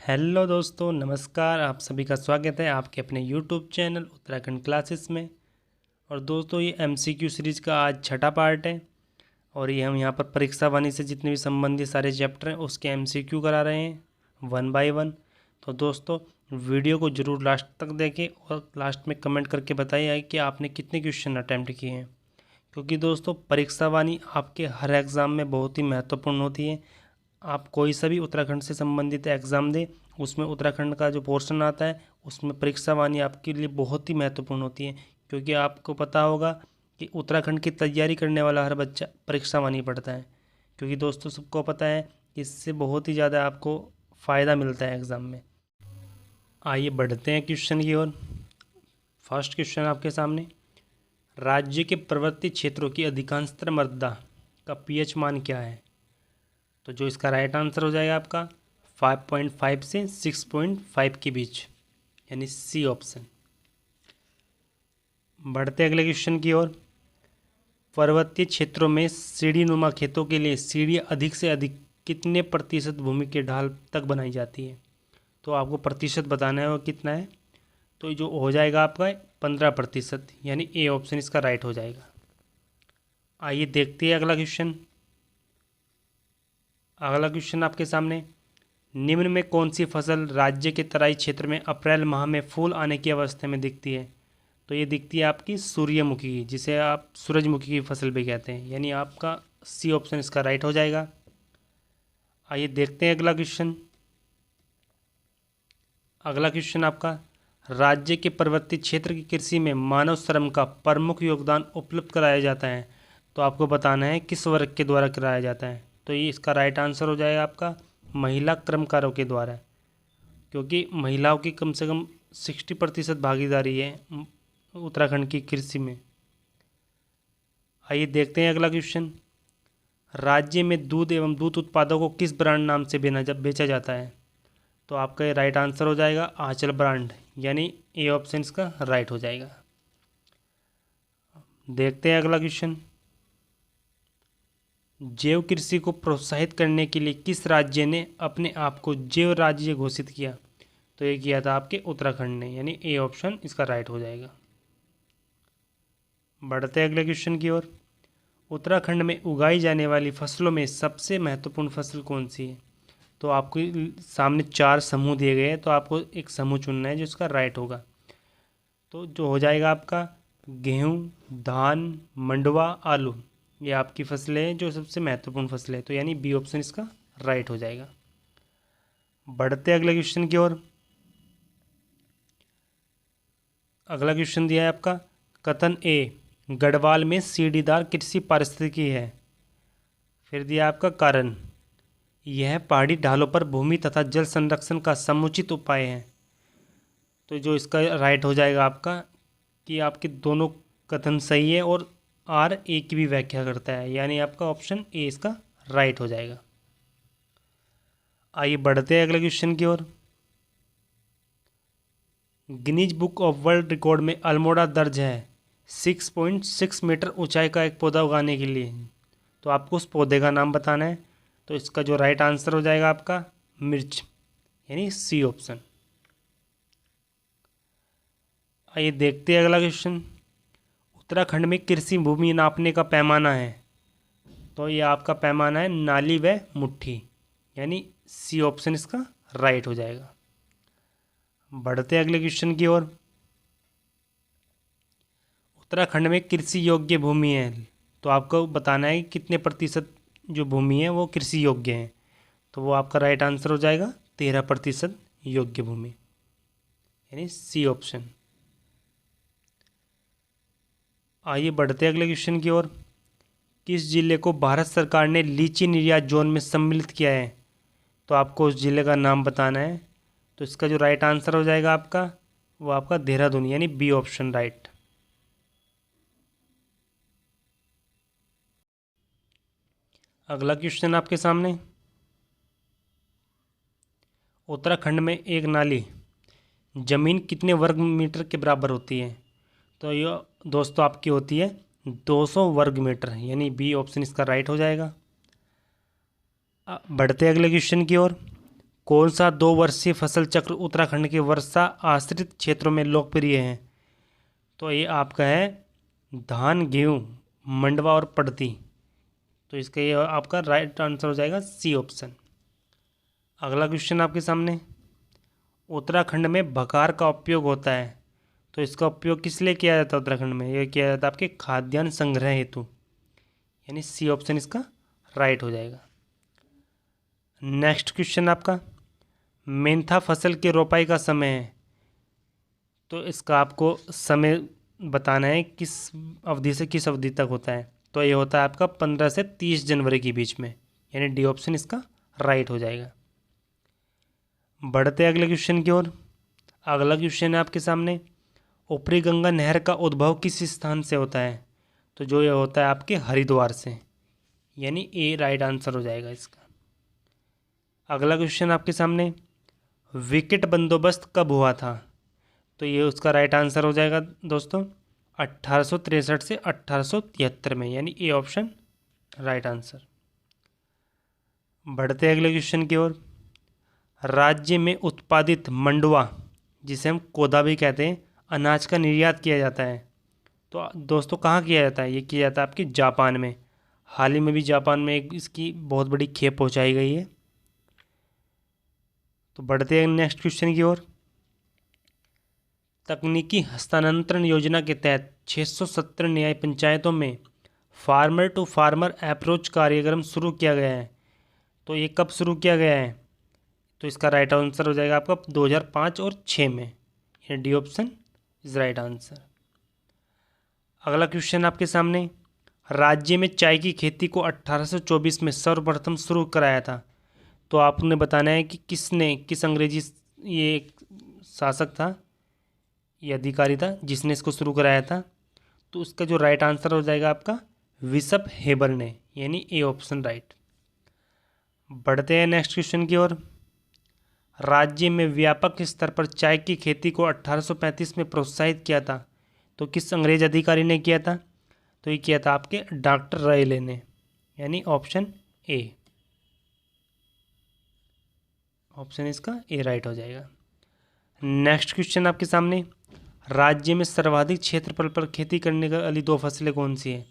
Hello दोस्तों, नमस्कार। आप सभी का स्वागत है आपके अपने यूट्यूब चैनल उत्तराखंड क्लासेस में। और दोस्तों, ये एमसीक्यू सीरीज़ का आज छठा पार्ट है और ये हम यहाँ पर परीक्षा वाणी से जितने भी संबंधित सारे चैप्टर हैं उसके एमसीक्यू करा रहे हैं 1 बाय 1। तो दोस्तों, वीडियो को ज़रूर लास्ट तक देखें और लास्ट में कमेंट करके बताइए कि आपने कितने क्वेश्चन अटैम्प्ट किए हैं, क्योंकि दोस्तों परीक्षा वाणी आपके हर एग्ज़ाम में बहुत ही महत्वपूर्ण होती है। आप कोई सा भी उत्तराखंड से संबंधित एग्ज़ाम दें, उसमें उत्तराखंड का जो पोर्शन आता है उसमें परीक्षा वाणी आपके लिए बहुत ही महत्वपूर्ण होती है, क्योंकि आपको पता होगा कि उत्तराखंड की तैयारी करने वाला हर बच्चा परीक्षा वाणी पढ़ता है। क्योंकि दोस्तों सबको पता है कि इससे बहुत ही ज़्यादा आपको फ़ायदा मिलता है एग्ज़ाम में। आइए बढ़ते हैं क्वेश्चन की ओर। फर्स्ट क्वेश्चन आपके सामने, राज्य के पर्वतीय क्षेत्रों की अधिकांशतः मृदा का पीएच मान क्या है? तो जो इसका राइट आंसर हो जाएगा आपका 5.5 से 6.5 के बीच, यानी सी ऑप्शन। बढ़ते अगले क्वेश्चन की ओर। पर्वतीय क्षेत्रों में सीढ़ी नुमा खेतों के लिए सीढ़ियाँ अधिक से अधिक कितने प्रतिशत भूमि के ढाल तक बनाई जाती है? तो आपको प्रतिशत बताना है वो कितना है। तो जो हो जाएगा आपका 15%, यानी ए ऑप्शन इसका राइट हो जाएगा। आइए देखते हैं अगला क्वेश्चन। अगला क्वेश्चन आपके सामने, निम्न में कौन सी फसल राज्य के तराई क्षेत्र में अप्रैल माह में फूल आने की अवस्था में दिखती है? तो ये दिखती है आपकी सूर्यमुखी, जिसे आप सूरजमुखी की फसल भी कहते हैं, यानी आपका सी ऑप्शन इसका राइट हो जाएगा। आइए देखते हैं अगला क्वेश्चन। अगला क्वेश्चन आपका, राज्य के पर्वतीय क्षेत्र की कृषि में मानव श्रम का प्रमुख योगदान उपलब्ध कराया जाता है। तो आपको बताना है किस वर्ग के द्वारा कराया जाता है। तो ये इसका राइट आंसर हो जाएगा आपका महिला कर्मकारों के द्वारा, क्योंकि महिलाओं की कम से कम 60% भागीदारी है उत्तराखंड की कृषि में। आइए देखते हैं अगला क्वेश्चन। राज्य में दूध एवं दूध उत्पादों को किस ब्रांड नाम से बेचा जाता है? तो आपका ये राइट आंसर हो जाएगा आंचल ब्रांड, यानी ए ऑप्शन इसका राइट हो जाएगा। देखते हैं अगला क्वेश्चन। जैव कृषि को प्रोत्साहित करने के लिए किस राज्य ने अपने आप को जैव राज्य घोषित किया? तो ये किया था आपके उत्तराखंड ने, यानी ए ऑप्शन इसका राइट हो जाएगा। बढ़ते हैं अगले क्वेश्चन की ओर। उत्तराखंड में उगाई जाने वाली फसलों में सबसे महत्वपूर्ण फसल कौन सी है? तो आपको सामने 4 समूह दिए गए हैं, तो आपको एक समूह चुनना है जो इसका राइट होगा। तो जो हो जाएगा आपका गेहूँ, धान, मंडुवा, आलू, ये आपकी फसलें हैं जो सबसे महत्वपूर्ण फसलें हैं, तो यानी बी ऑप्शन इसका राइट हो जाएगा। बढ़ते अगले क्वेश्चन की ओर। अगला क्वेश्चन दिया है आपका, कथन ए गढ़वाल में सीढ़ीदार कृषि पारिस्थितिकी है। फिर दिया आपका कारण, यह पहाड़ी ढालों पर भूमि तथा जल संरक्षण का समुचित उपाय है। तो जो इसका राइट हो जाएगा आपका कि आपके दोनों कथन सही है और आर ए की भी व्याख्या करता है, यानी आपका ऑप्शन ए इसका राइट हो जाएगा। आइए बढ़ते हैं अगले क्वेश्चन की ओर। Guinness book of world record में अल्मोड़ा दर्ज है 6.6 मीटर ऊंचाई का एक पौधा उगाने के लिए। तो आपको उस पौधे का नाम बताना है। तो इसका जो राइट आंसर हो जाएगा आपका मिर्च, यानी सी ऑप्शन। आइए देखते हैं अगला क्वेश्चन। उत्तराखंड में कृषि भूमि नापने का पैमाना है। तो ये आपका पैमाना है नाली व मुट्ठी, यानी सी ऑप्शन इसका राइट हो जाएगा। बढ़ते अगले क्वेश्चन की ओर। उत्तराखंड में कृषि योग्य भूमि है, तो आपको बताना है कि कितने प्रतिशत जो भूमि है वो कृषि योग्य है। तो वो आपका राइट आंसर हो जाएगा 13% योग्य भूमि, यानी सी ऑप्शन। आइए बढ़ते अगले क्वेश्चन की ओर। किस जिले को भारत सरकार ने लीची निर्यात जोन में सम्मिलित किया है? तो आपको उस जिले का नाम बताना है। तो इसका जो राइट आंसर हो जाएगा आपका वो आपका देहरादून, यानी बी ऑप्शन राइट। अगला क्वेश्चन आपके सामने, उत्तराखंड में एक नाली जमीन कितने वर्ग मीटर के बराबर होती है? तो ये दोस्तों आपकी होती है 200 वर्ग मीटर, यानी बी ऑप्शन इसका राइट हो जाएगा। बढ़ते अगले क्वेश्चन की ओर। कौन सा 2 वर्षीय फसल चक्र उत्तराखंड के वर्षा आश्रित क्षेत्रों में लोकप्रिय है? तो ये आपका है धान, गेहूँ, मंडवा और पड़ती। तो इसका ये आपका राइट आंसर हो जाएगा सी ऑप्शन। अगला क्वेश्चन आपके सामने, उत्तराखंड में बघार का उपयोग होता है, तो इसका उपयोग किस लिए किया जाता है उत्तराखंड में? यह किया जाता है आपके खाद्यान्न संग्रह हेतु, यानी सी ऑप्शन इसका राइट हो जाएगा। नेक्स्ट क्वेश्चन आपका, मेंथा फसल की रोपाई का समय है, तो इसका आपको समय बताना है किस अवधि से किस अवधि तक होता है। तो ये होता है आपका 15 से 30 जनवरी के बीच में, यानी डी ऑप्शन इसका राइट हो जाएगा। बढ़ते अगले क्वेश्चन की ओर। अगला क्वेश्चन है आपके सामने, ऊपरी गंगा नहर का उद्भव किस स्थान से होता है? तो जो ये होता है आपके हरिद्वार से, यानी ए राइट आंसर हो जाएगा इसका। अगला क्वेश्चन आपके सामने, विकेट बंदोबस्त कब हुआ था? तो ये उसका राइट आंसर हो जाएगा दोस्तों 1863 से 1873 में, यानी ए ऑप्शन राइट आंसर। बढ़ते अगले क्वेश्चन की ओर। राज्य में उत्पादित मंडुवा, जिसे हम कोदा भी कहते हैं, अनाज का निर्यात किया जाता है, तो दोस्तों कहाँ किया जाता है? ये किया जाता है आपके जापान में। हाल ही में भी जापान में एक इसकी बहुत बड़ी खेप पहुँचाई गई है। तो बढ़ते हैं नेक्स्ट क्वेश्चन की ओर। तकनीकी हस्तांतरण योजना के तहत 670 न्याय पंचायतों में फार्मर टू फार्मर अप्रोच कार्यक्रम शुरू किया गया है, तो ये कब शुरू किया गया है? तो इसका राइट आंसर हो जाएगा आपका 2005 और 6 में, ये D option is right answer. अगला क्वेश्चन आपके सामने, राज्य में चाय की खेती को 1824 में सर्वप्रथम शुरू कराया था, तो आपने बताना है कि किसने, किस अंग्रेजी ये एक शासक था, ये अधिकारी था जिसने इसको शुरू कराया था। तो उसका जो राइट आंसर हो जाएगा आपका बिशप हेबर ने, यानी ए ऑप्शन राइट। बढ़ते हैं नेक्स्ट क्वेश्चन की ओर। राज्य में व्यापक स्तर पर चाय की खेती को 1835 में प्रोत्साहित किया था, तो किस अंग्रेज अधिकारी ने किया था? तो ये किया था आपके डॉक्टर रायले ने, यानी ऑप्शन ए, ऑप्शन इसका ए राइट हो जाएगा। नेक्स्ट क्वेश्चन आपके सामने, राज्य में सर्वाधिक क्षेत्रफल पर खेती करने वाली 2 फसलें कौन सी है?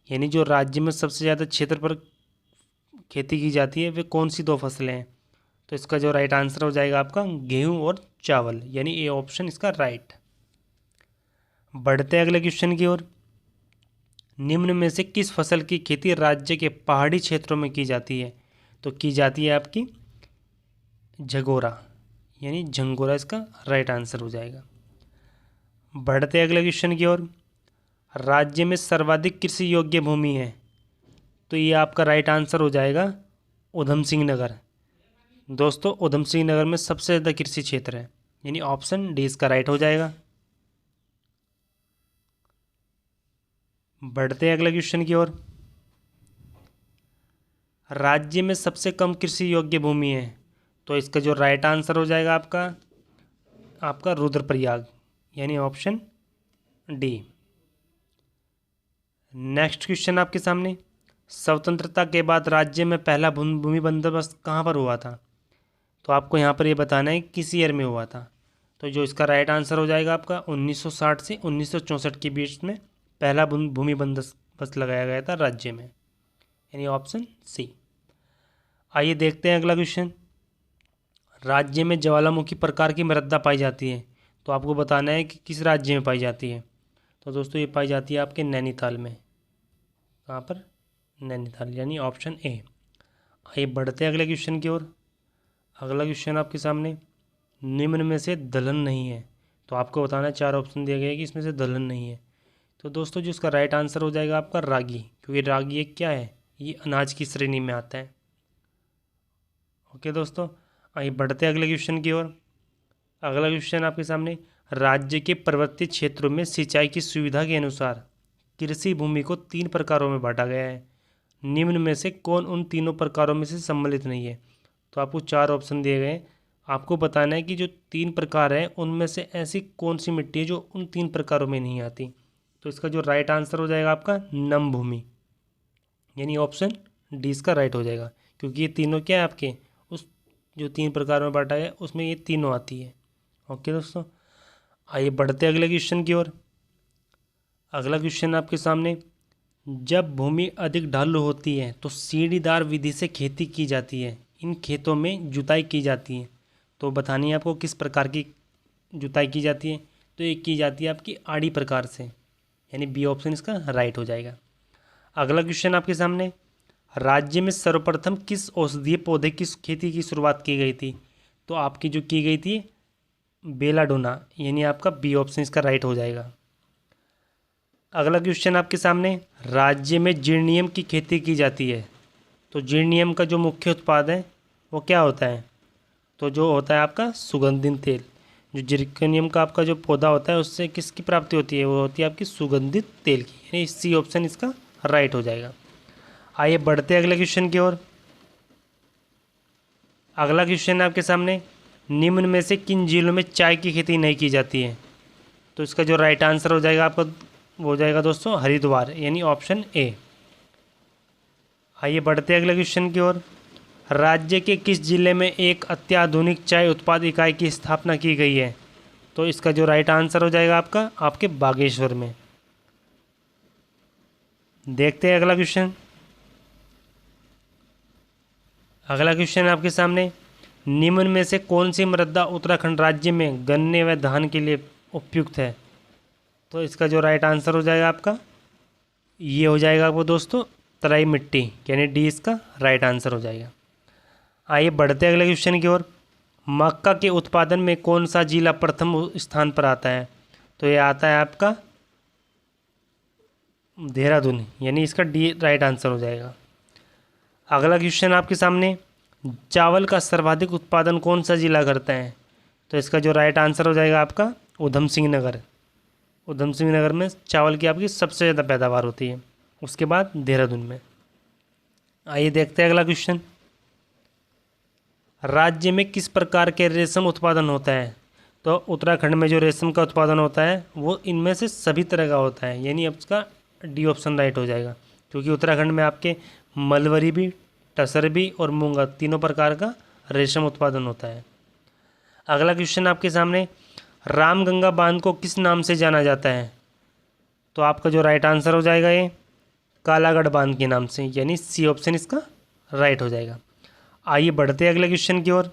यानी जो राज्य में सबसे ज़्यादा क्षेत्र पर खेती की जाती है वे कौन सी 2 फसलें हैं? तो इसका जो राइट आंसर हो जाएगा आपका गेहूं और चावल, यानी ए ऑप्शन इसका राइट। बढ़ते अगले क्वेश्चन की ओर। निम्न में से किस फसल की खेती राज्य के पहाड़ी क्षेत्रों में की जाती है? तो की जाती है आपकी झगोरा, यानी झंगोरा इसका राइट आंसर हो जाएगा। बढ़ते अगले क्वेश्चन की ओर। राज्य में सर्वाधिक कृषि योग्य भूमि है, तो ये आपका राइट आंसर हो जाएगा उधम सिंह नगर। दोस्तों उधम सिंह नगर में सबसे ज़्यादा कृषि क्षेत्र है, यानी ऑप्शन डी इसका राइट हो जाएगा। बढ़ते अगले क्वेश्चन की ओर। राज्य में सबसे कम कृषि योग्य भूमि है, तो इसका जो राइट आंसर हो जाएगा आपका रुद्रप्रयाग, यानी ऑप्शन डी। नेक्स्ट क्वेश्चन आपके सामने, स्वतंत्रता के बाद राज्य में पहला भूमि बंदोबस्त कहाँ पर हुआ था? तो आपको यहाँ पर ये बताना है किस ईयर में हुआ था। तो जो इसका राइट आंसर हो जाएगा आपका 1960 से 1964 के बीच में पहला भूमि बंदोबस्त लगाया गया था राज्य में, यानी ऑप्शन सी। आइए देखते हैं अगला क्वेश्चन। राज्य में ज्वालामुखी प्रकार की मृदा पाई जाती है, तो आपको बताना है कि किस राज्य में पाई जाती है। तो दोस्तों ये पाई जाती है आपके नैनीताल में। कहाँ पर? नैनीताल, यानी ऑप्शन ए। आइए बढ़ते हैं अगले क्वेश्चन की ओर। अगला क्वेश्चन आपके सामने, निम्न में से दलहन नहीं है, तो आपको बताना है 4 ऑप्शन दिए गए हैं कि इसमें से दलहन नहीं है। तो दोस्तों जो इसका राइट आंसर हो जाएगा आपका रागी, क्योंकि रागी एक क्या है, ये अनाज की श्रेणी में आता है। ओके दोस्तों, आइए बढ़ते अगले क्वेश्चन की ओर। अगला क्वेश्चन आपके सामने, राज्य के पर्वतीय क्षेत्रों में सिंचाई की सुविधा के अनुसार कृषि भूमि को 3 प्रकारों में बांटा गया है, निम्न में से कौन उन तीनों प्रकारों में से सम्मिलित नहीं है? तो आपको 4 ऑप्शन दिए गए हैं, आपको बताना है कि जो 3 प्रकार हैं उनमें से ऐसी कौन सी मिट्टी है जो उन 3 प्रकारों में नहीं आती। तो इसका जो राइट आंसर हो जाएगा आपका नम भूमि, यानी ऑप्शन डी इसका राइट हो जाएगा, क्योंकि ये तीनों क्या है आपके उस जो 3 प्रकार में बांटा गया उसमें ये तीनों आती है। ओके दोस्तों, आइए बढ़ते अगले क्वेश्चन की ओर। अगला क्वेश्चन आपके सामने, जब भूमि अधिक ढालू होती है तो सीढ़ीदार विधि से खेती की जाती है। इन खेतों में जुताई की जाती है। तो बतानी है आपको किस प्रकार की जुताई की जाती है। तो एक की जाती है आपकी आड़ी प्रकार से, यानी बी ऑप्शन इसका राइट हो जाएगा। अगला क्वेश्चन आपके सामने, राज्य में सर्वप्रथम किस औषधीय पौधे की खेती की शुरुआत की गई थी। तो आपकी जो की गई थी बेलाडोना, यानी आपका बी ऑप्शन इसका राइट हो जाएगा। अगला क्वेश्चन आपके सामने, राज्य में जिर्नियम की खेती की जाती है। तो जिर्नियम का जो मुख्य उत्पाद है वो क्या होता है। तो जो होता है आपका सुगंधित तेल। जो जिर्नियम का आपका जो पौधा होता है उससे किसकी प्राप्ति होती है, वो होती है आपकी सुगंधित तेल की, यानी सी ऑप्शन इसका राइट हो जाएगा। आइए बढ़ते हैं अगले क्वेश्चन की ओर। अगला क्वेश्चन है आपके सामने, निम्न में से किन जिलों में चाय की खेती नहीं की जाती है। तो इसका जो राइट आंसर हो जाएगा आपका वो हो जाएगा दोस्तों हरिद्वार, यानी ऑप्शन ए। आइए बढ़ते हैं अगले क्वेश्चन की ओर। राज्य के किस जिले में एक अत्याधुनिक चाय उत्पाद इकाई की स्थापना की गई है। तो इसका जो राइट आंसर हो जाएगा आपका आपके बागेश्वर में। देखते हैं अगला क्वेश्चन। अगला क्वेश्चन आपके सामने, निम्न में से कौन सी मृदा उत्तराखंड राज्य में गन्ने व धान के लिए उपयुक्त है। तो इसका जो राइट आंसर हो जाएगा आपका ये हो जाएगा आपको दोस्तों तराई मिट्टी, यानी डी इसका राइट आंसर हो जाएगा। आइए बढ़ते अगले क्वेश्चन की ओर। मक्का के उत्पादन में कौन सा जिला प्रथम स्थान पर आता है। तो ये आता है आपका देहरादून, यानी इसका डी राइट आंसर हो जाएगा। अगला क्वेश्चन आपके सामने, चावल का सर्वाधिक उत्पादन कौन सा जिला करता है। तो इसका जो राइट आंसर हो जाएगा आपका ऊधम सिंह नगर। ऊधम सिंह नगर में चावल की आपकी सबसे ज़्यादा पैदावार होती है, उसके बाद देहरादून में। आइए देखते हैं अगला क्वेश्चन। राज्य में किस प्रकार के रेशम उत्पादन होता है। तो उत्तराखंड में जो रेशम का उत्पादन होता है वो इनमें से सभी तरह का होता है, यानी अब इसका डी ऑप्शन राइट हो जाएगा, क्योंकि उत्तराखंड में आपके मलवरी भी, टसर भी और मूंगा तीनों प्रकार का रेशम उत्पादन होता है। अगला क्वेश्चन आपके सामने, रामगंगा बांध को किस नाम से जाना जाता है। तो आपका जो राइट आंसर हो जाएगा ये कालागढ़ बांध के नाम से, यानी सी ऑप्शन इसका राइट हो जाएगा। आइए बढ़ते हैं अगले क्वेश्चन की ओर।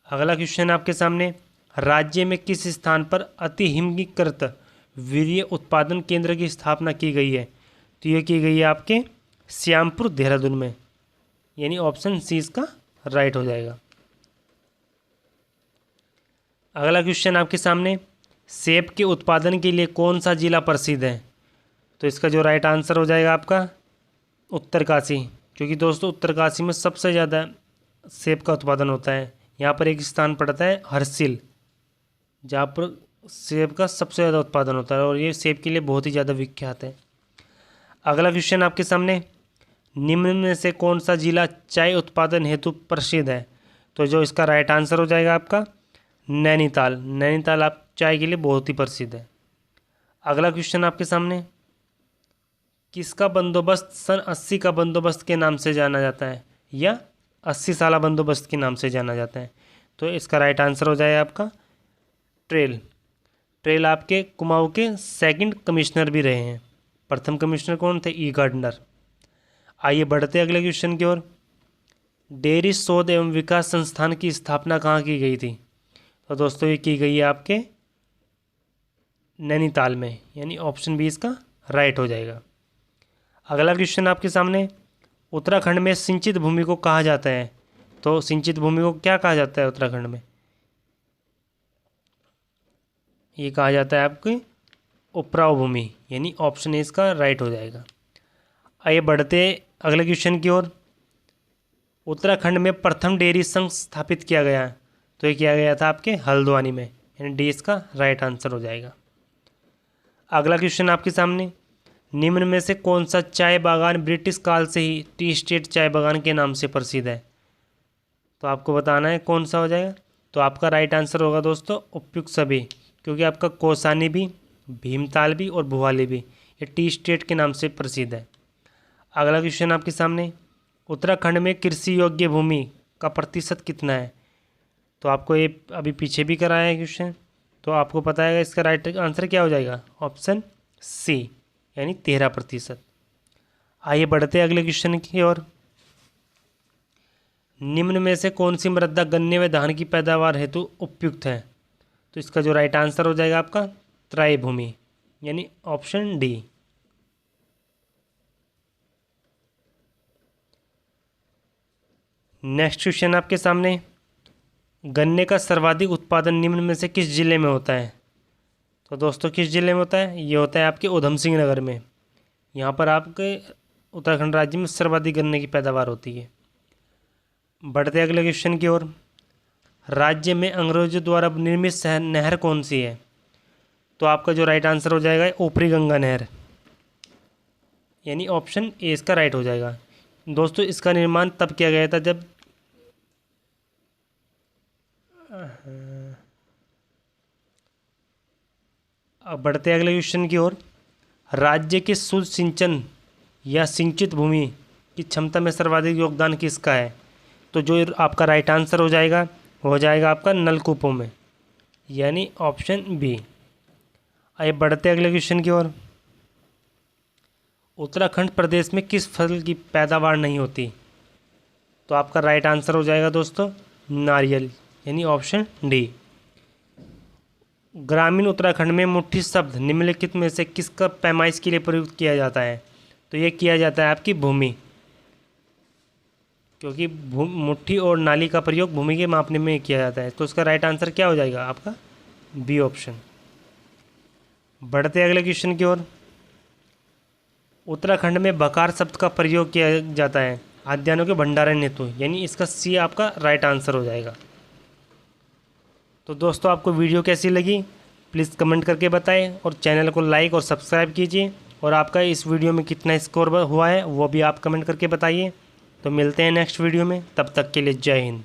अगला क्वेश्चन आपके सामने, राज्य में किस स्थान पर अति हिमनीकृत वीर्य उत्पादन केंद्र की स्थापना की गई है। तो ये की गई है आपके श्यामपुर देहरादून में, यानी ऑप्शन सी इसका राइट हो जाएगा। अगला क्वेश्चन आपके सामने, सेब के उत्पादन के लिए कौन सा जिला प्रसिद्ध है। तो इसका जो राइट आंसर हो जाएगा आपका उत्तरकाशी, क्योंकि दोस्तों उत्तरकाशी में सबसे ज़्यादा सेब का उत्पादन होता है। यहाँ पर एक स्थान पड़ता है हर्षिल, जहाँ पर सेब का सबसे ज़्यादा उत्पादन होता है और ये सेब के लिए बहुत ही ज़्यादा विख्यात है। अगला क्वेश्चन आपके सामने, निम्न में से कौन सा जिला चाय उत्पादन हेतु प्रसिद्ध है। तो जो इसका राइट आंसर हो जाएगा आपका नैनीताल। नैनीताल आप चाय के लिए बहुत ही प्रसिद्ध है। अगला क्वेश्चन आपके सामने, किसका बंदोबस्त सन 80 का बंदोबस्त के नाम से जाना जाता है या 80 साला बंदोबस्त के नाम से जाना जाता है। तो इसका राइट आंसर हो जाएगा आपका ट्रेल। ट्रेल आपके कुमाऊं के सेकंड कमिश्नर भी रहे हैं। प्रथम कमिश्नर कौन थे, ई गार्डनर। आइए बढ़ते अगले क्वेश्चन की ओर। डेयरी शोध एवं विकास संस्थान की स्थापना कहाँ की गई थी। तो दोस्तों ये की गई है आपके नैनीताल में, यानी ऑप्शन बी इसका राइट हो जाएगा। अगला क्वेश्चन आपके सामने, उत्तराखंड में सिंचित भूमि को कहा जाता है। तो सिंचित भूमि को क्या कहा जाता है उत्तराखंड में, ये कहा जाता है आपकी उपराव भूमि, यानी ऑप्शन ए इसका राइट हो जाएगा। आइए बढ़ते अगले क्वेश्चन की ओर। उत्तराखंड में प्रथम डेयरी संघ स्थापित किया गया है। तो ये किया गया था आपके हल्द्वानी में, यानी डी इसका राइट आंसर हो जाएगा। अगला क्वेश्चन आपके सामने, निम्न में से कौन सा चाय बागान ब्रिटिश काल से ही टी स्टेट चाय बागान के नाम से प्रसिद्ध है। तो आपको बताना है कौन सा हो जाएगा। तो आपका राइट आंसर होगा दोस्तों उपयुक्त सभी, क्योंकि आपका कौसानी भी, भीमताल भी और भुवाली भी ये टी स्टेट के नाम से प्रसिद्ध है। अगला क्वेश्चन आपके सामने, उत्तराखंड में कृषि योग्य भूमि का प्रतिशत कितना है। तो आपको ये अभी पीछे भी कराया है क्वेश्चन, तो आपको पता है इसका राइट आंसर क्या हो जाएगा, ऑप्शन सी यानी 13%। आइए बढ़ते हैं अगले क्वेश्चन की ओर। निम्न में से कौन सी मृदा गन्ने व धान की पैदावार हेतु उपयुक्त है। तो इसका जो राइट आंसर हो जाएगा आपका तराई भूमि यानी ऑप्शन डी। नेक्स्ट क्वेश्चन आपके सामने, गन्ने का सर्वाधिक उत्पादन निम्न में से किस जिले में होता है। तो दोस्तों किस जिले में होता है, ये होता है आपके उधम सिंह नगर में। यहाँ पर आपके उत्तराखंड राज्य में सर्वाधिक गन्ने की पैदावार होती है। बढ़ते अगले क्वेश्चन की ओर। राज्य में अंग्रेजों द्वारा निर्मित नहर कौन सी है। तो आपका जो राइट आंसर हो जाएगा ऊपरी गंगा नहर यानी ऑप्शन ए इसका राइट हो जाएगा। दोस्तों इसका निर्माण तब किया गया था जब अब बढ़ते अगले क्वेश्चन की ओर। राज्य के शुद्ध सिंचन या सिंचित भूमि की क्षमता में सर्वाधिक योगदान किसका है। तो जो आपका राइट आंसर हो जाएगा आपका नलकूपों में यानी ऑप्शन बी। आइए बढ़ते अगले क्वेश्चन की ओर। उत्तराखंड प्रदेश में किस फसल की पैदावार नहीं होती। तो आपका राइट आंसर हो जाएगा दोस्तों नारियल यानी ऑप्शन डी। ग्रामीण उत्तराखंड में मुट्ठी शब्द निम्नलिखित में से किसका पैमाइश के लिए प्रयुक्त किया जाता है। तो ये किया जाता है आपकी भूमि, क्योंकि मुट्ठी और नाली का प्रयोग भूमि के मापने में किया जाता है। तो उसका राइट आंसर क्या हो जाएगा आपका बी ऑप्शन। बढ़ते अगले क्वेश्चन की ओर। उत्तराखंड में बकार शब्द का प्रयोग किया जाता है खाद्यान्नों के भंडारण हेतु यानी इसका सी आपका राइट आंसर हो जाएगा। तो दोस्तों आपको वीडियो कैसी लगी प्लीज़ कमेंट करके बताएं और चैनल को लाइक और सब्सक्राइब कीजिए। और आपका इस वीडियो में कितना स्कोर हुआ है वो भी आप कमेंट करके बताइए। तो मिलते हैं नेक्स्ट वीडियो में, तब तक के लिए जय हिंद।